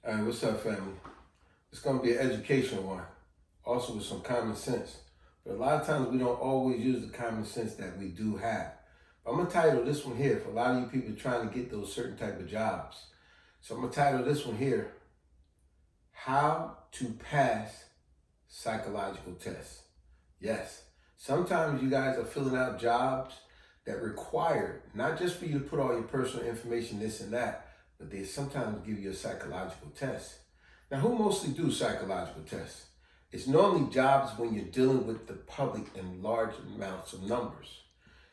All right, what's up, family? It's going to be an educational one, also with some common sense. But a lot of times we don't always use the common sense that we do have. But I'm going to title this one here for a lot of you people trying to get those certain type of jobs. So I'm going to title this one here, How to Pass Psychological Tests. Yes, sometimes you guys are filling out jobs that require not just for you to put all your personal information, this and that, but they sometimes give you a psychological test. Now, who mostly do psychological tests? It's normally jobs when you're dealing with the public in large amounts of numbers,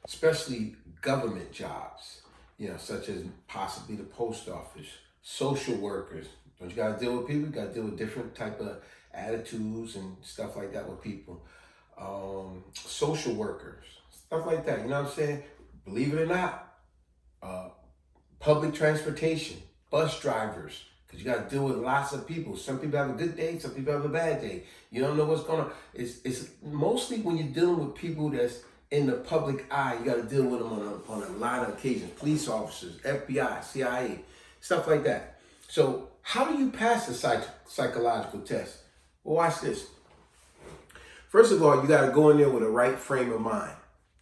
especially government jobs, such as possibly the post office, social workers. Don't you got to deal with people? You got to deal with different type of attitudes and stuff like that with people. Social workers, stuff like that. You know what I'm saying? Believe it or not, public transportation, bus drivers, because you got to deal with lots of people. Some people have a good day, some people have a bad day. You don't know what's going on. It's mostly when you're dealing with people that's in the public eye, you got to deal with them on a lot of occasions. Police officers, FBI, CIA, stuff like that. So how do you pass the psychological test? Well, watch this. First of all, you got to go in there with a right frame of mind.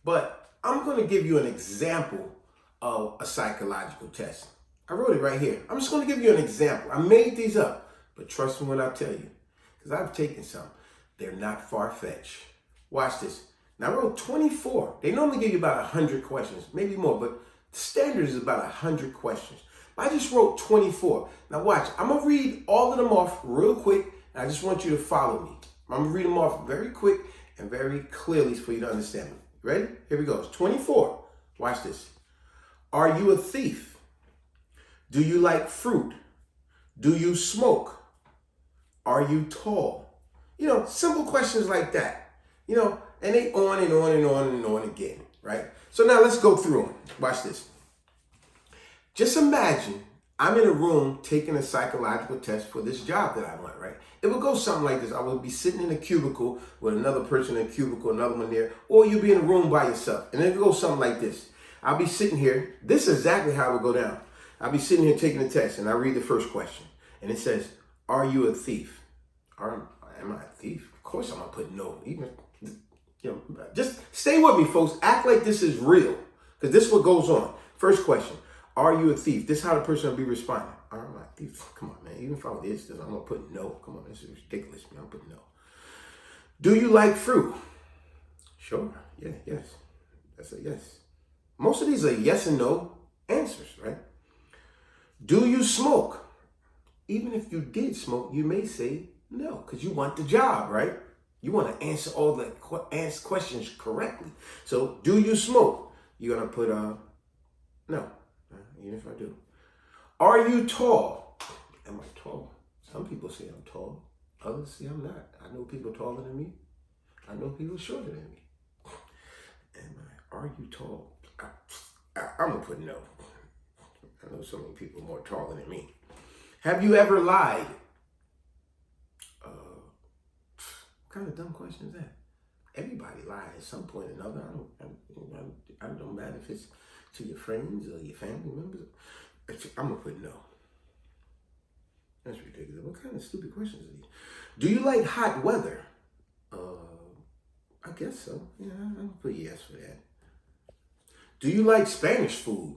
But I'm going to give you an example of a psychological test. I wrote it right here. I'm just going to give you an example. I made these up, but trust me when I tell you, because I've taken some. They're not far-fetched. Watch this. Now, I wrote 24. They normally give you about 100 questions, maybe more, but the standard is about 100 questions. I just wrote 24. Now, watch. I'm going to read all of them off real quick, and I just want you to follow me. I'm going to read them off very quick and very clearly for you to understand them. Ready? Here we go. It's 24. Watch this. Are you a thief? Do you like fruit? Do you smoke? Are you tall? Simple questions like that. And they on and on and on and on again, right? So now let's go through them. Watch this. Just imagine I'm in a room taking a psychological test for this job that I want, right? It would go something like this. I would be sitting in a cubicle with another person in a cubicle, another one there, or you'd be in a room by yourself. And it would go something like this. I'll be sitting here. This is exactly how it would go down. I'll be sitting here taking the test, and I read the first question. And it says, are you a thief? Am I a thief? Of course I'm going to put no. Even, just stay with me, folks. Act like this is real, because this is what goes on. First question. Are you a thief? This is how the person will be responding. Am I a thief? Come on, man. Even if I was this, I'm going to put no. Come on, this is ridiculous. Man. I'm putting no. Do you like fruit? Sure. Yeah, yes. That's a yes. Most of these are yes and no answers, right? Do you smoke? Even if you did smoke, you may say no, because you want the job, right? You want to answer all the questions correctly. So, do you smoke? You're going to put no. Even if I do. Are you tall? Am I tall? Some people say I'm tall. Others say I'm not. I know people taller than me. I know people shorter than me. Are you tall? I'm going to put no. I know so many people more taller than me. Have you ever lied? What kind of dumb question is that? Everybody lies at some point or another. I don't matter if it's to your friends or your family members. I'm going to put no. That's ridiculous. What kind of stupid questions are these? Do you like hot weather? I guess so. Yeah, I'm going to put yes for that. Do you like Spanish food?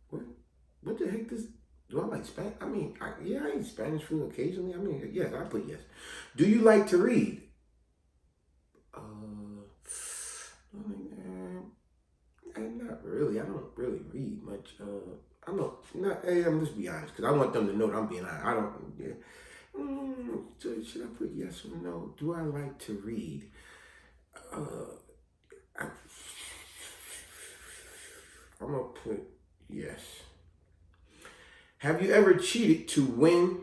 What the heck do I like Spanish? I mean, I eat Spanish food occasionally. I mean, yes, I put yes. Do you like to read? Not really. I don't really read much. I'm just be honest, because I want them to know that I'm being honest. I don't, yeah. So should I put yes or no? Do I like to read? I'm going to put yes. Have you ever cheated to win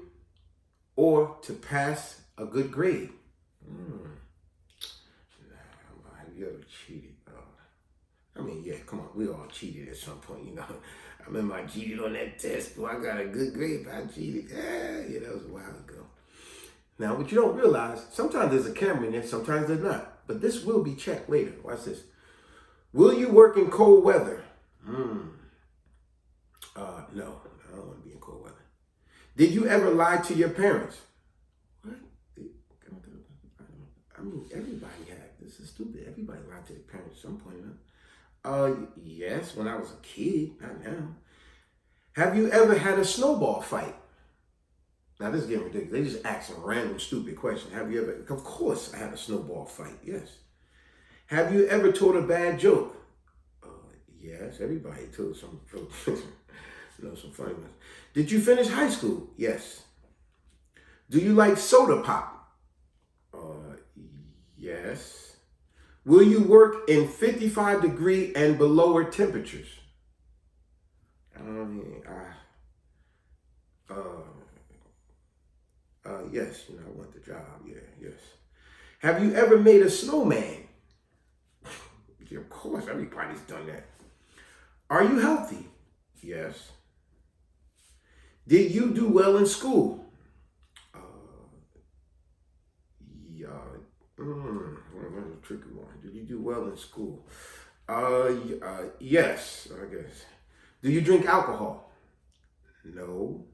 or to pass a good grade? Have you ever cheated? Yeah, come on. We all cheated at some point, I remember I cheated on that test, but I got a good grade, but I cheated. Yeah, that was a while ago. Now, what you don't realize, sometimes there's a camera in there, sometimes there's not. But this will be checked later. Watch this. Will you work in cold weather? No, I don't want to be in cold weather. Did you ever lie to your parents? What? I mean, everybody had. This is stupid. Everybody lied to their parents at some point, huh? Yes, when I was a kid, not now. Have you ever had a snowball fight? Now, this is getting ridiculous. They just asking random, stupid questions. Have you ever? Of course, I had a snowball fight. Yes. Have you ever told a bad joke? Yes, everybody told some jokes. Some funny ones. Did you finish high school? Yes. Do you like soda pop? Yes. Will you work in 55-degree and below temperatures? Yes, I want the job. Yeah, yes. Have you ever made a snowman? Yeah, of course, everybody's done that. Are you healthy? Yes. Did you do well in school? Yeah. That's a tricky one. Did you do well in school? Yes, I guess. Do you drink alcohol? No.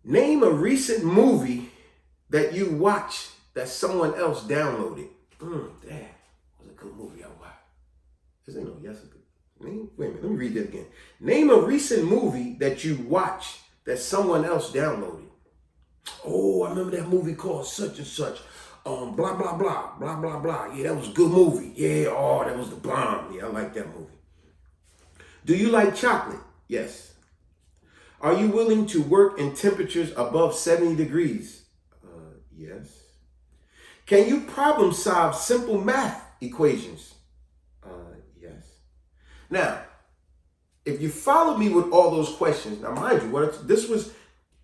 Name a recent movie that you watched that someone else downloaded. That was a good movie I watched. This ain't no yes. Wait a minute, let me read that again. Name a recent movie that you watched that someone else downloaded. Oh, I remember that movie called such and such. Blah, blah, blah, blah, blah, blah. Yeah, that was a good movie. Yeah, that was the bomb. Yeah, I like that movie. Do you like chocolate? Yes. Are you willing to work in temperatures above 70 degrees? Yes. Can you problem solve simple math equations? Yes. Now, if you follow me with all those questions, now mind you, this was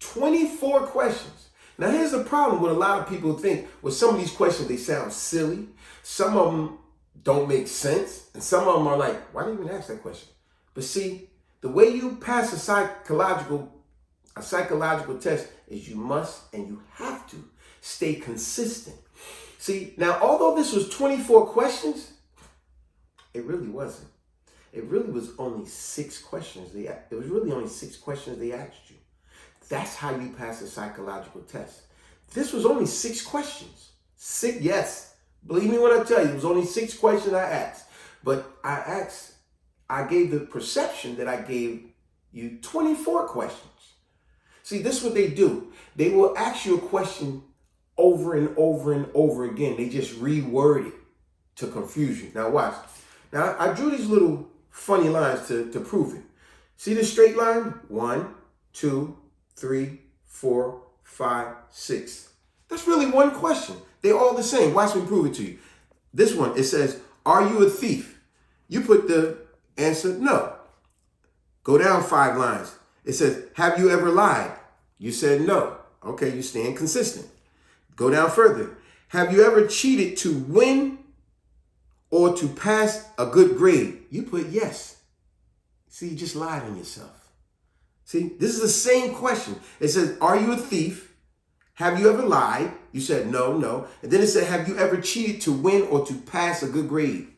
24 questions. Now here's the problem with a lot of people think with some of these questions, they sound silly. Some of them don't make sense. And some of them are like, why did you even ask that question? But see, the way you pass a psychological test is you must and you have to stay consistent. See, now, although this was 24 questions, it really wasn't. It really was only 6 questions. It was really only 6 questions they asked you. That's how you pass a psychological test. This was only 6 questions. 6, yes. Believe me when I tell you, it was only 6 questions I asked. But I gave the perception that I gave you 24 questions. See, this is what they do. They will ask you a question over and over and over again. They just reword it to confuse you. Now watch. Now I drew these little funny lines to prove it. See this straight line? 1, 2, 3, 4, 5, 6. That's really one question. They're all the same. Watch me prove it to you. This one, it says, are you a thief? You put the answer no. Go down 5 lines. It says, have you ever lied? You said no. Okay, you stand consistent. Go down further. Have you ever cheated to win or to pass a good grade? You put yes. See, you just lied on yourself. See, this is the same question. It says, are you a thief? Have you ever lied? You said no. And then it said, have you ever cheated to win or to pass a good grade?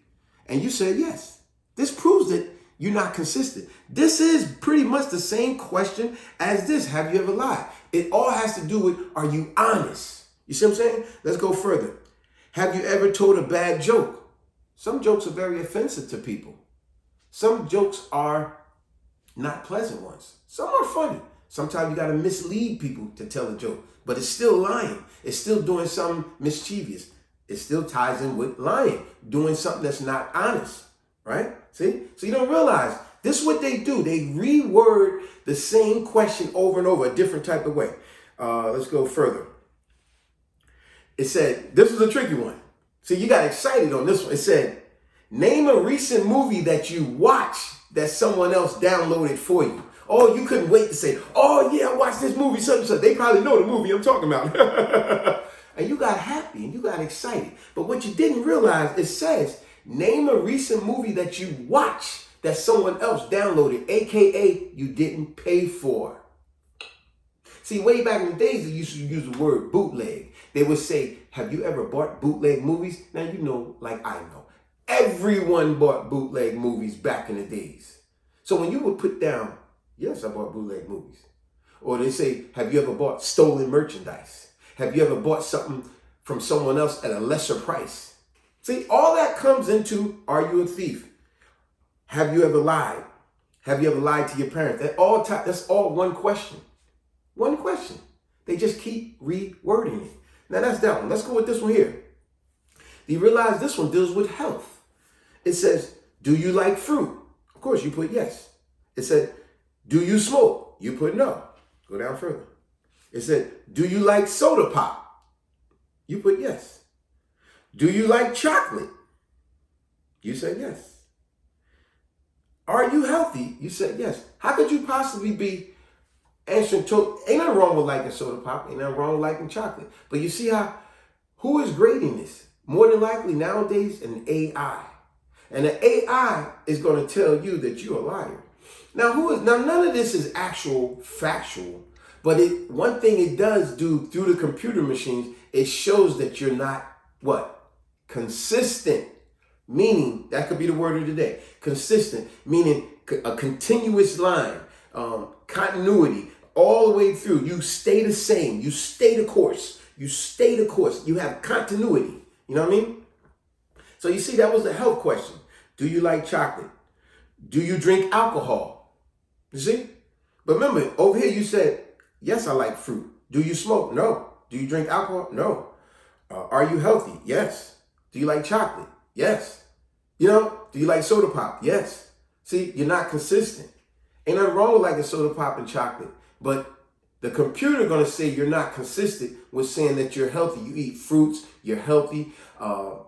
And you said yes. This proves that you're not consistent. This is pretty much the same question as this. Have you ever lied? It all has to do with, are you honest? You see what I'm saying? Let's go further. Have you ever told a bad joke? Some jokes are very offensive to people. Some jokes are not pleasant ones. Some are funny. Sometimes you got to mislead people to tell a joke, but it's still lying. It's still doing something mischievous. It still ties in with lying, doing something that's not honest, right? See? So you don't realize this is what they do. They reword the same question over and over a different type of way. Let's go further. It said, this was a tricky one. See, you got excited on this one. It said, name a recent movie that you watched that someone else downloaded for you. Oh, you couldn't wait to say, oh yeah, I watched this movie, such and such. They probably know the movie I'm talking about. And you got happy and you got excited. But what you didn't realize, it says, name a recent movie that you watched that someone else downloaded, AKA you didn't pay for. See, way back in the days, they used to use the word bootleg. They would say, have you ever bought bootleg movies? Now, you know, like I know, everyone bought bootleg movies back in the days. So when you would put down, yes, I bought bootleg movies. Or they say, have you ever bought stolen merchandise? Have you ever bought something from someone else at a lesser price? See, all that comes into, are you a thief? Have you ever lied? Have you ever lied to your parents? That's all one question. One question. They just keep rewording it. Now that's that one. Let's go with this one here. Do you realize this one deals with health? It says, do you like fruit? Of course, you put yes. It said, do you smoke? You put no. Go down further. It said, do you like soda pop? You put yes. Do you like chocolate? You said yes. Are you healthy? You said yes. How could you possibly be answering ain't nothing wrong with liking soda pop, ain't nothing wrong with liking chocolate. But you see who is grading this? More than likely nowadays an AI. And the AI is going to tell you that you're a liar. Now none of this is actual factual, but one thing it does do through the computer machines, it shows that you're not what? Consistent. Meaning, that could be the word of the day. Consistent, meaning a continuous line, continuity, all the way through. You stay the same. You stay the course. You stay the course. You have continuity. You know what I mean? So you see, that was the health question. Do you like chocolate? Do you drink alcohol? You see? But remember, over here you said, yes, I like fruit. Do you smoke? No. Do you drink alcohol? No. Are you healthy? Yes. Do you like chocolate? Yes. You know, do you like soda pop? Yes. See, you're not consistent. Ain't nothing wrong with liking soda pop and chocolate, but the computer going to say you're not consistent with saying that you're healthy. You eat fruits, you're healthy, and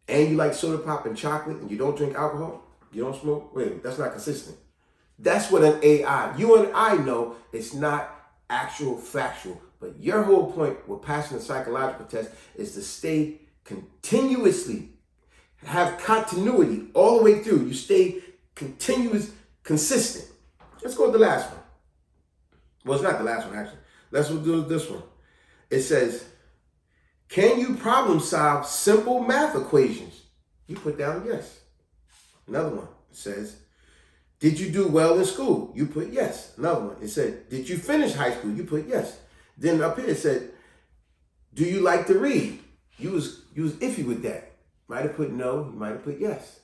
you like soda pop and chocolate, and you don't drink alcohol, you don't smoke. Wait, that's not consistent. That's what an AI, you and I know it's not actual factual, but your whole point with passing the psychological test is to stay continuously, have continuity all the way through. You stay continuous, consistent. Let's go with the last one. Well, it's not the last one, actually. Let's do this one. It says, can you problem solve simple math equations? You put down yes. Another one. It says, did you do well in school? You put yes. Another one. It said, did you finish high school? You put yes. Then up here it said, do you like to read? You was iffy with that. Might have put no, you might have put yes.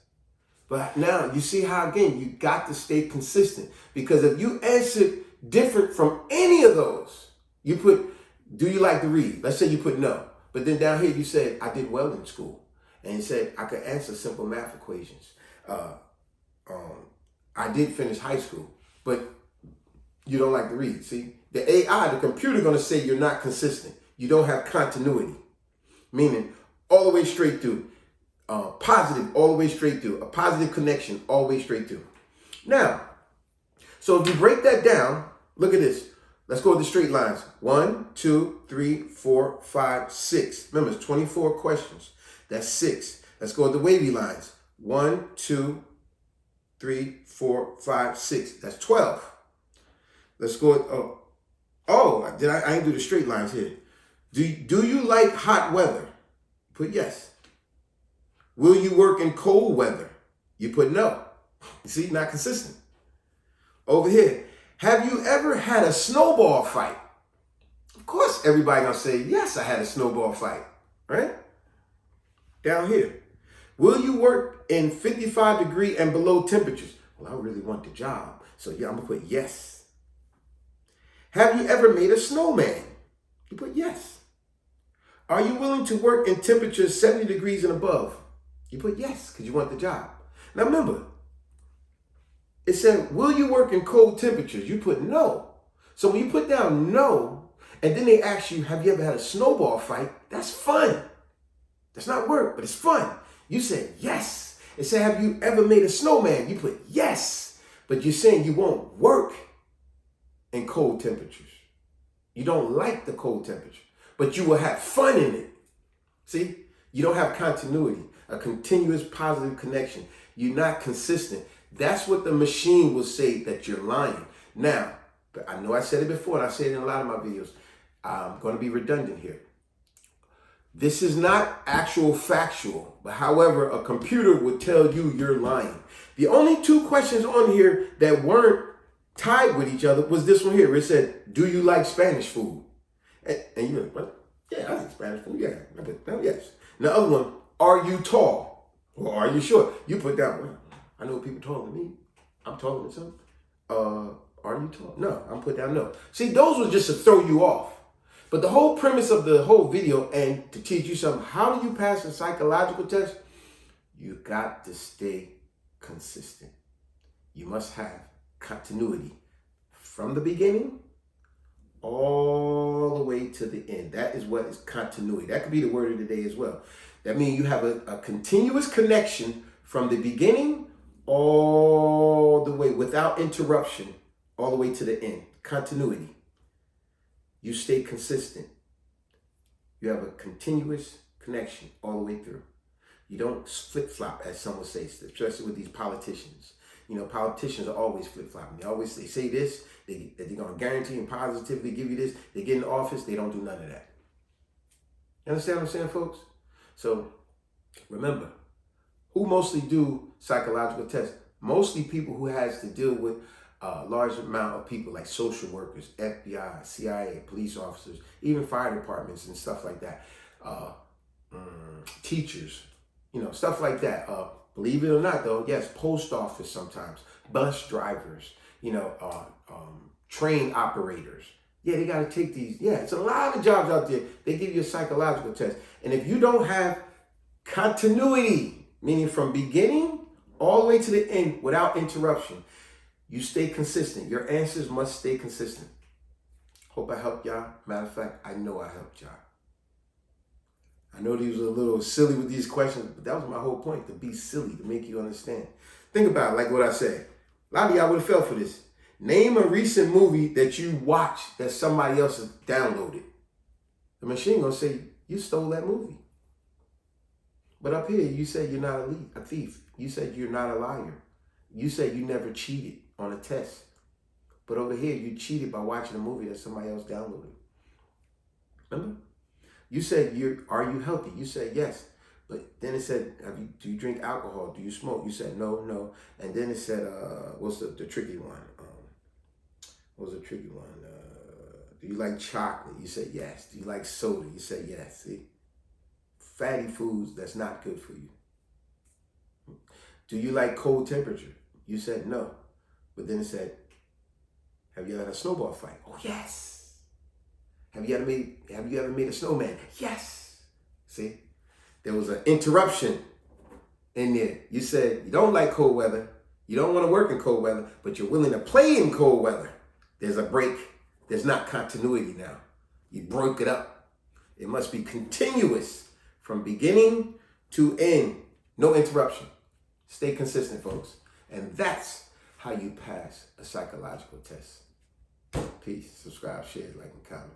But now you see how, again, you got to stay consistent. Because if you answered different from any of those, you put, do you like to read? Let's say you put no. But then down here you said, I did well in school. And you said, I could answer simple math equations. I did finish high school, but you don't like to read. See, the AI, the computer, going to say you're not consistent. You don't have continuity, meaning all the way straight through. Positive all the way straight through. A positive connection all the way straight through. Now, so if you break that down, look at this. Let's go with the straight lines. 1, 2, 3, 4, 5, 6. Remember, it's 24 questions. That's 6. Let's go with the wavy lines. 1, 2, 3, 4, 5, 6. That's 12. Let's go with, I didn't do the straight lines here. Do you like hot weather? Put yes. Will you work in cold weather? You put no. You see, not consistent. Over here, have you ever had a snowball fight? Of course, everybody gonna say, yes, I had a snowball fight, right? Down here, will you work in 55-degree and below temperatures? Well, I really want the job, so yeah, I'm gonna put yes. Have you ever made a snowman? You put yes. Are you willing to work in temperatures 70 degrees and above? You put yes, because you want the job. Now remember, it said, will you work in cold temperatures? You put no. So when you put down no, and then they ask you, have you ever had a snowball fight? That's fun. That's not work, but it's fun. You said yes. It said, have you ever made a snowman? You put yes. But you're saying you won't work in cold temperatures. You don't like the cold temperature, but you will have fun in it. See, you don't have continuity, a continuous positive connection. You're not consistent. That's what the machine will say that you're lying. Now, I know I said it before, and I say it in a lot of my videos. I'm going to be redundant here. This is not actual factual, but however, a computer would tell you you're lying. The only two questions on here that weren't tied with each other was this one here. Where it said, "Do you like Spanish food?" And you're like, "What? Yeah, I like Spanish food. Yeah, I put down yes." And the other one, "Are you tall or are you short?" You put down. Well, I know people taller than me. I'm taller than some. Are you tall? No, I'm put down no. See, those were just to throw you off. But the whole premise of the whole video and to teach you something, how do you pass a psychological test? You got to stay consistent. You must have continuity from the beginning all the way to the end. That is what is continuity. That could be the word of the day as well. That means you have a continuous connection from the beginning all the way without interruption, all the way to the end. Continuity. You stay consistent. You have a continuous connection all the way through. You don't flip-flop, as some would say, especially with these politicians. You know, politicians are always flip-flopping. They say this, that they're going to guarantee and positively give you this. They get in office, they don't do none of that. You understand what I'm saying, folks? So remember, who mostly do psychological tests? Mostly people who has to deal with a large amount of people like social workers, FBI, CIA, police officers, even fire departments and stuff like that. Teachers, you know, stuff like that. Believe it or not, though, yes, post office sometimes, bus drivers, you know, train operators. Yeah, they got to take these. Yeah, it's a lot of jobs out there. They give you a psychological test. And if you don't have continuity, meaning from beginning all the way to the end without interruption, you stay consistent. Your answers must stay consistent. Hope I helped y'all. Matter of fact, I know I helped y'all. I know these were a little silly with these questions, but that was my whole point, to be silly, to make you understand. Think about it, like what I said. A lot of y'all would have fell for this. Name a recent movie that you watched that somebody else has downloaded. The machine gonna say, you stole that movie. But up here, you said you're not a thief. You said you're not a liar. You said you never cheated on a test. But over here, you cheated by watching a movie that somebody else downloaded. Remember? You said, are you healthy? You said yes. But then it said, do you drink alcohol? Do you smoke? You said no. And then it said, what's the tricky one? What was the tricky one? Do you like chocolate? You said yes. Do you like soda? You said yes. See? Fatty foods, that's not good for you. Do you like cold temperature? You said no. But then it said, have you ever had a snowball fight? Oh, yes. Have you ever made a snowman? Yes. See? There was an interruption in there. You said you don't like cold weather. You don't want to work in cold weather, but you're willing to play in cold weather. There's a break. There's not continuity now. You broke it up. It must be continuous from beginning to end. No interruption. Stay consistent, folks. And that's how you pass a psychological test. Peace. Subscribe, share, like, and comment.